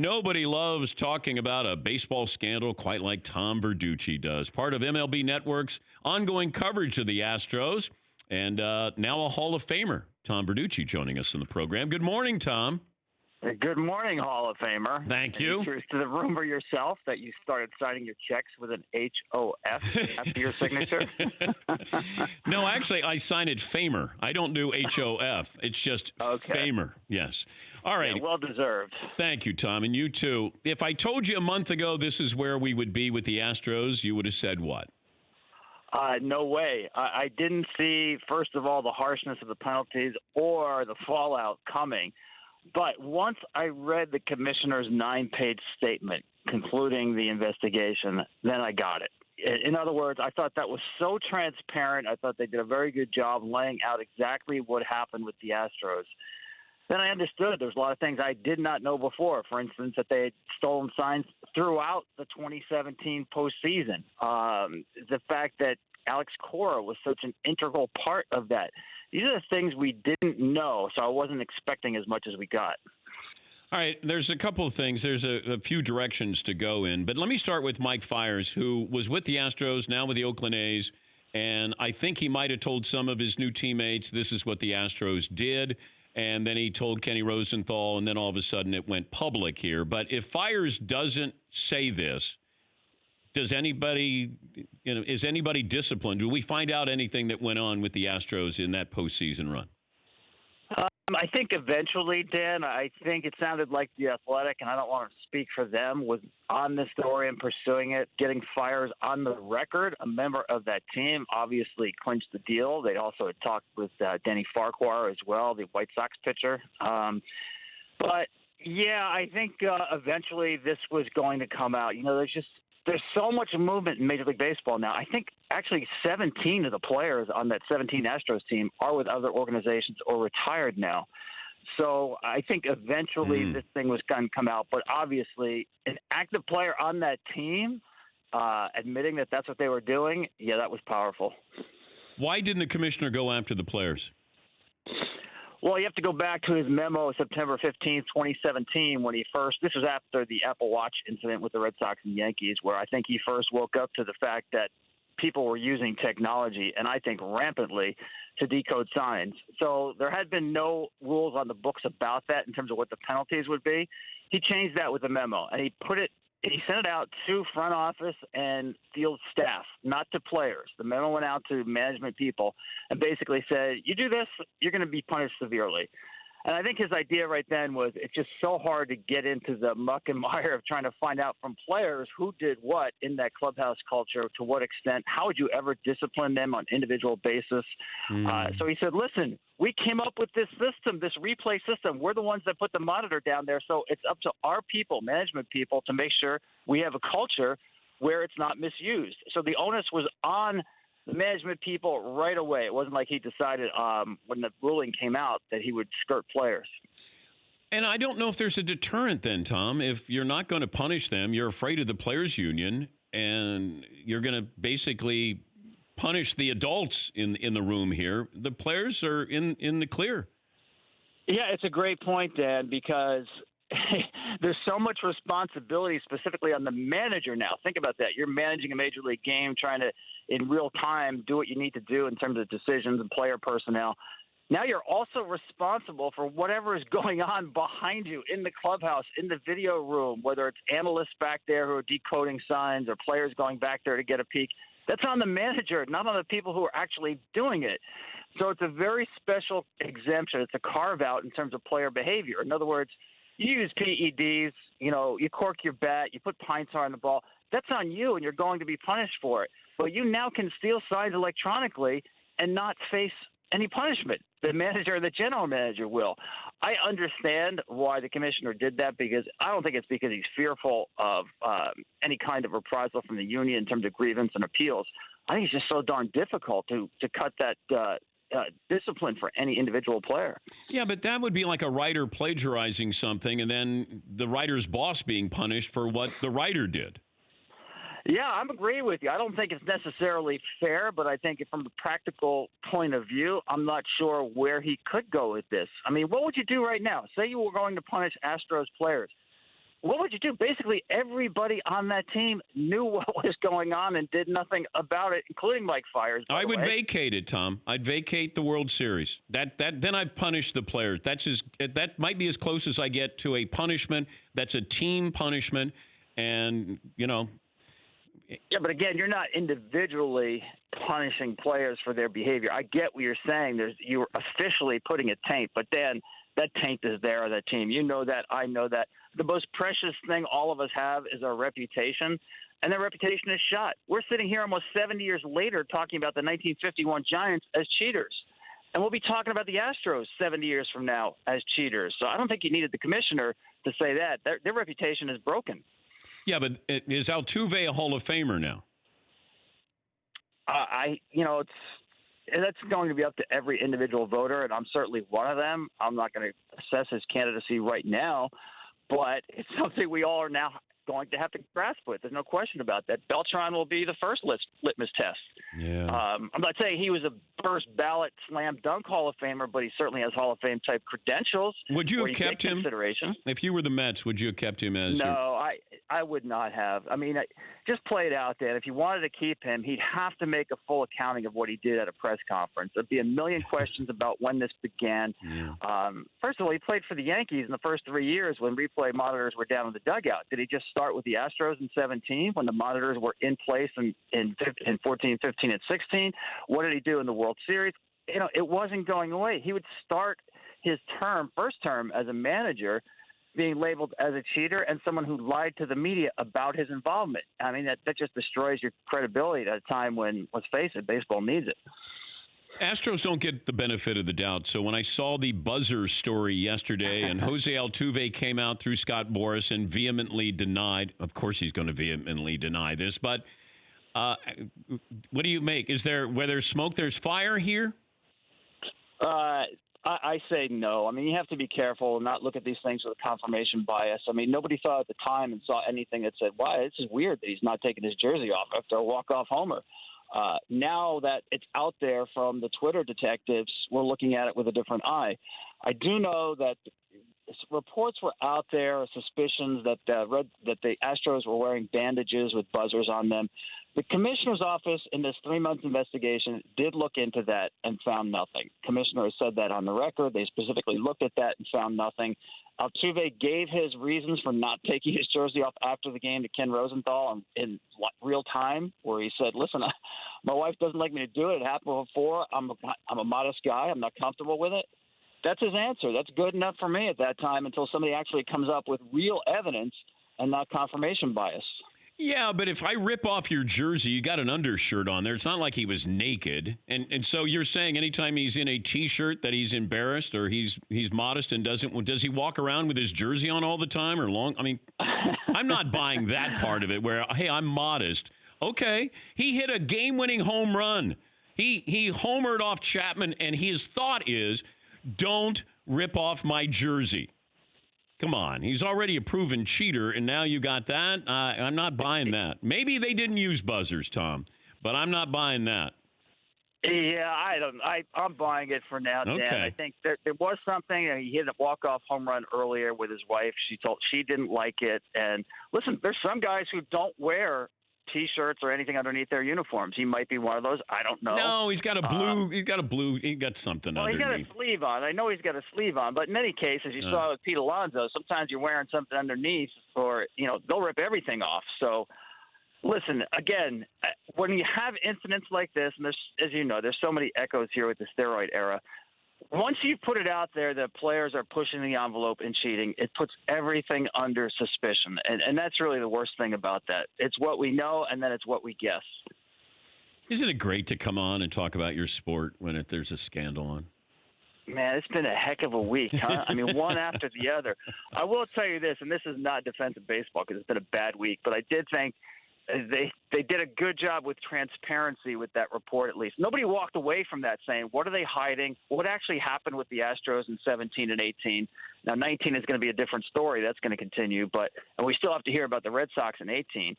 Nobody loves talking about a baseball scandal quite like Tom Verducci does. Part of MLB Network's ongoing coverage of the Astros, and now a Hall of Famer, Tom Verducci, joining us in the program. Good morning, Tom. Good morning, Hall of Famer. Thank you. Here's to the rumor yourself that you started signing your checks with an H-O-F after your signature. No, actually, I sign it Famer. I don't do H-O-F. It's just Famer. Yes. All right. Yeah, well deserved. Thank you, Tom, and you too. If I told you a month ago this is where we would be with the Astros, you would have said what? No way. I didn't see, first of all, the harshness of the penalties or the fallout coming. But once I read the commissioner's 9-page statement concluding the investigation, then I got it. In other words, I thought that was so transparent. I thought they did a very good job laying out exactly what happened with the Astros. Then I understood there's a lot of things I did not know before. For instance, that they had stolen signs throughout the 2017 postseason. The fact that Alex Cora was such an integral part of that. These are the things we didn't know, so I wasn't expecting as much as we got. All right, there's a couple of things. There's a few directions to go in. But let me start with Mike Fiers, who was with the Astros, now with the Oakland A's. And I think he might have told some of his new teammates this is what the Astros did. And then he told Kenny Rosenthal, and then all of a sudden it went public here. But if Fiers doesn't say this, does anybody, is anybody disciplined? Do we find out anything that went on with the Astros in that postseason run? I think eventually, Dan, I think it sounded like The Athletic, and I don't want to speak for them, was on this story and pursuing it, getting Fiers on the record. A member of that team obviously clinched the deal. They also had talked with Denny Farquhar as well, the White Sox pitcher. But, yeah, I think eventually this was going to come out. There's so much movement in Major League Baseball now. I think actually 17 of the players on that 17 Astros team are with other organizations or retired now. So I think eventually this thing was going to come out. But obviously, an active player on that team admitting that that's what they were doing, yeah, that was powerful. Why didn't the commissioner go after the players? Well, you have to go back to his memo September 15th, 2017, when this was after the Apple Watch incident with the Red Sox and Yankees, where I think he first woke up to the fact that people were using technology, and I think rampantly, to decode signs. So there had been no rules on the books about that in terms of what the penalties would be. He changed that with the memo, and he sent it out to front office and field staff, not to players. The memo went out to management people and basically said, you do this, you're going to be punished severely. And I think his idea right then was it's just so hard to get into the muck and mire of trying to find out from players who did what in that clubhouse culture, to what extent, how would you ever discipline them on individual basis. So he said, listen, we came up with this system, this replay system. We're the ones that put the monitor down there. So it's up to our people, management people, to make sure we have a culture where it's not misused. So the onus was on the management people right away. It wasn't like he decided when the ruling came out that he would skirt players. And I don't know if there's a deterrent then, Tom. If you're not going to punish them, you're afraid of the players' union, and you're going to basically punish the adults in the room here. The players are in the clear. Yeah, it's a great point, Dan, because there's so much responsibility specifically on the manager now. Think about that. You're managing a major league game, trying to, in real time, do what you need to do in terms of decisions and player personnel. Now you're also responsible for whatever is going on behind you in the clubhouse, in the video room, whether it's analysts back there who are decoding signs or players going back there to get a peek. That's on the manager, not on the people who are actually doing it. So it's a very special exemption. It's a carve-out in terms of player behavior. In other words, you use PEDs, you cork your bat, you put pine tar on the ball. That's on you, and you're going to be punished for it. But you now can steal signs electronically and not face any punishment. The manager or the general manager will. I understand why the commissioner did that, because I don't think it's because he's fearful of any kind of reprisal from the union in terms of grievance and appeals. I think it's just so darn difficult to cut that discipline for any individual player. Yeah, but that would be like a writer plagiarizing something and then the writer's boss being punished for what the writer did. Yeah, I'm agreeing with you. I don't think it's necessarily fair, but I think from the practical point of view, I'm not sure where he could go with this. I mean, what would you do right now? Say you were going to punish Astros players. what would you do? Basically, everybody on that team knew what was going on and did nothing about it, including Mike Fiers. I would vacate it, Tom. I'd vacate the World Series. Then I've punished the players. That might be as close as I get to a punishment. That's a team punishment, and Yeah, but again, you're not individually punishing players for their behavior. I get what you're saying. You're officially putting a taint, but then that taint is there on that team. You know that. I know that. The most precious thing all of us have is our reputation, and that reputation is shot. We're sitting here almost 70 years later talking about the 1951 Giants as cheaters, and we'll be talking about the Astros 70 years from now as cheaters. So I don't think you needed the commissioner to say that. Their reputation is broken. Yeah, but is Altuve a Hall of Famer now? That's going to be up to every individual voter, and I'm certainly one of them. I'm not going to assess his candidacy right now, but it's something we all are now going to have to grasp with. There's no question about that. Beltran will be the first litmus test. Yeah. I'm not saying he was a first ballot slam dunk Hall of Famer, but he certainly has Hall of Fame type credentials. Would you have kept him? Consideration. If you were the Mets, would you have kept him as? No, I would not have. I mean, just play it out there. If you wanted to keep him, he'd have to make a full accounting of what he did at a press conference. There'd be a million questions about when this began. Yeah. First of all, he played for the Yankees in the first 3 years when replay monitors were down in the dugout. Did he just start with the Astros in 17 when the monitors were in place in 14, 15, and 16? What did he do in the World Series? It wasn't going away. He would start his first term as a manager, being labeled as a cheater and someone who lied to the media about his involvement. I mean, that just destroys your credibility at a time when, let's face it, baseball needs it. Astros don't get the benefit of the doubt. So when I saw the buzzer story yesterday and Jose Altuve came out through Scott Boras and vehemently denied, of course he's going to vehemently deny this, but what do you make? Where there's smoke, there's fire here? I say no. I mean, you have to be careful and not look at these things with a confirmation bias. I mean, nobody thought at the time and saw anything that said, "Wow, this is weird that he's not taking his jersey off after a walk-off homer." Now that it's out there from the Twitter detectives, we're looking at it with a different eye. I do know that reports were out there, suspicions that the Astros were wearing bandages with buzzers on them. The commissioner's office in this 3-month investigation did look into that and found nothing. Commissioner has said that on the record. They specifically looked at that and found nothing. Altuve gave his reasons for not taking his jersey off after the game to Ken Rosenthal in real time, where he said, "Listen, my wife doesn't like me to do it. It happened before. I'm a modest guy. I'm not comfortable with it." That's his answer. That's good enough for me at that time until somebody actually comes up with real evidence and not confirmation bias. Yeah, but if I rip off your jersey, you got an undershirt on there. It's not like he was naked. And so you're saying anytime he's in a T-shirt that he's embarrassed or he's modest and does he walk around with his jersey on all the time or long? I mean, I'm not buying that part of it where, hey, I'm modest. Okay, he hit a game-winning home run. He homered off Chapman, and his thought is, don't rip off my jersey. Come on. He's already a proven cheater, and now you got that? I'm not buying that. Maybe they didn't use buzzers, Tom, but I'm not buying that. Yeah, I'm buying it for now, Dan. Okay. I think there was something. He hit a walk-off home run earlier with his wife. She didn't like it. And listen, there's some guys who don't wear T-shirts or anything underneath their uniforms. He might be one of those. I don't know. No, he's got a blue. He got something underneath. Well, he's got a sleeve on. I know he's got a sleeve on, but in many cases, you saw with Pete Alonso, sometimes you're wearing something underneath, or they'll rip everything off. So, listen, again, when you have incidents like this, and as you know, there's so many echoes here with the steroid era. Once you put it out there that players are pushing the envelope and cheating, it puts everything under suspicion. And that's really the worst thing about that. It's what we know, and then it's what we guess. Isn't it great to come on and talk about your sport when there's a scandal on? Man, it's been a heck of a week, huh? I mean, one after the other. I will tell you this, and this is not defensive baseball because it's been a bad week, but I did think they did a good job with transparency with that report, at least. Nobody walked away from that saying, what are they hiding? What actually happened with the Astros in 17 and 18? Now, 19 is going to be a different story. That's going to continue, and we still have to hear about the Red Sox in 18.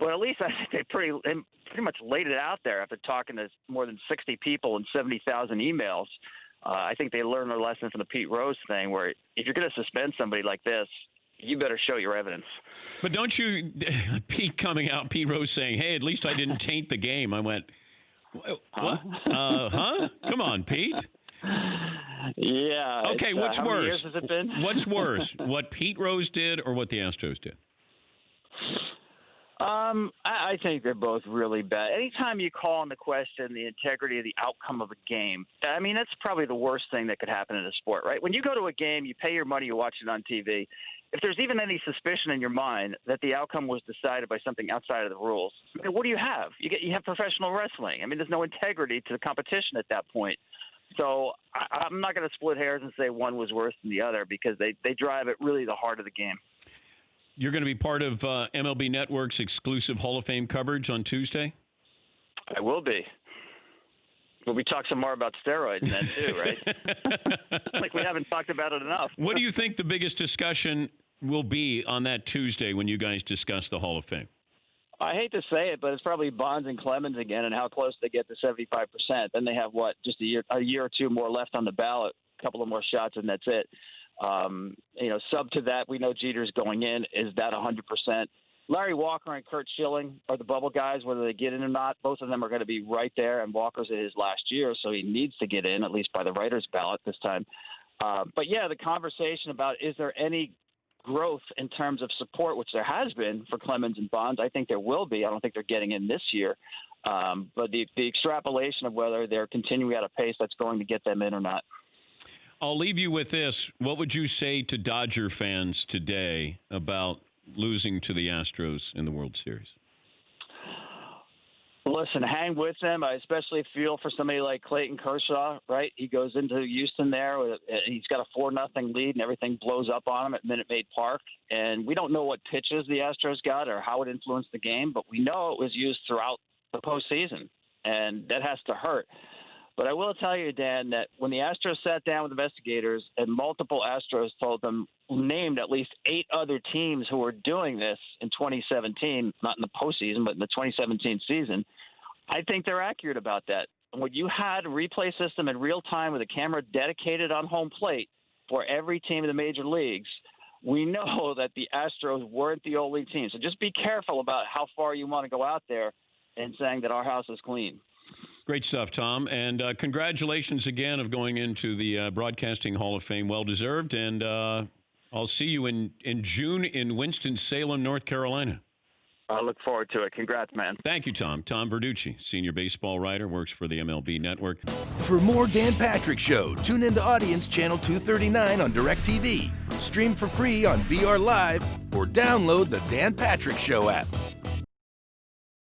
But at least I think they pretty much laid it out there after talking to more than 60 people and 70,000 emails. I think they learned their lesson from the Pete Rose thing, where if you're going to suspend somebody like this, you better show your evidence. But don't you, Pete Rose saying, hey, at least I didn't taint the game. I went, what? Huh? Come on, Pete. Yeah. Okay, what's how many worse? years has it been? What's worse, what Pete Rose did or what the Astros did? I think they're both really bad. Anytime you call into question the integrity of the outcome of a game, I mean, that's probably the worst thing that could happen in a sport, right? When you go to a game, you pay your money, you watch it on TV. If there's even any suspicion in your mind that the outcome was decided by something outside of the rules, I mean, what do you have? You have professional wrestling. I mean, there's no integrity to the competition at that point. So I'm not going to split hairs and say one was worse than the other because they drive at really the heart of the game. You're going to be part of MLB Network's exclusive Hall of Fame coverage on Tuesday? I will be. Well, we talk some more about steroids then, too, right? Like we haven't talked about it enough. What do you think the biggest discussion will be on that Tuesday when you guys discuss the Hall of Fame? I hate to say it, but it's probably Bonds and Clemens again and how close they get to 75%. Then they have, just a year or two more left on the ballot, a couple of more shots, and that's it. Sub to that, we know Jeter's going in. Is that 100%? Larry Walker and Curt Schilling are the bubble guys, whether they get in or not. Both of them are going to be right there, and Walker's in his last year, so he needs to get in, at least by the writer's ballot this time. But, yeah, the conversation about is there any growth in terms of support, which there has been for Clemens and Bonds, I think there will be. I don't think they're getting in this year. But the extrapolation of whether they're continuing at a pace that's going to get them in or not. I'll leave you with this. What would you say to Dodger fans today about losing to the Astros in the World Series? Listen, hang with them. I especially feel for somebody like Clayton Kershaw, right? He goes into Houston there. He's got a 4-0 lead, and everything blows up on him at Minute Maid Park. And we don't know what pitches the Astros got or how it influenced the game, but we know it was used throughout the postseason, and that has to hurt. But I will tell you, Dan, that when the Astros sat down with investigators and multiple Astros told them, named at least 8 other teams who were doing this in 2017, not in the postseason, but in the 2017 season, I think they're accurate about that. When you had a replay system in real time with a camera dedicated on home plate for every team in the major leagues, we know that the Astros weren't the only team. So just be careful about how far you want to go out there in saying that our house is clean. Great stuff, Tom. And congratulations again of going into the Broadcasting Hall of Fame. Well-deserved. And I'll see you in June in Winston-Salem, North Carolina. I look forward to it. Congrats, man. Thank you, Tom. Tom Verducci, senior baseball writer, works for the MLB Network. For more Dan Patrick Show, tune into Audience Channel 239 on DirecTV. Stream for free on BR Live or download the Dan Patrick Show app.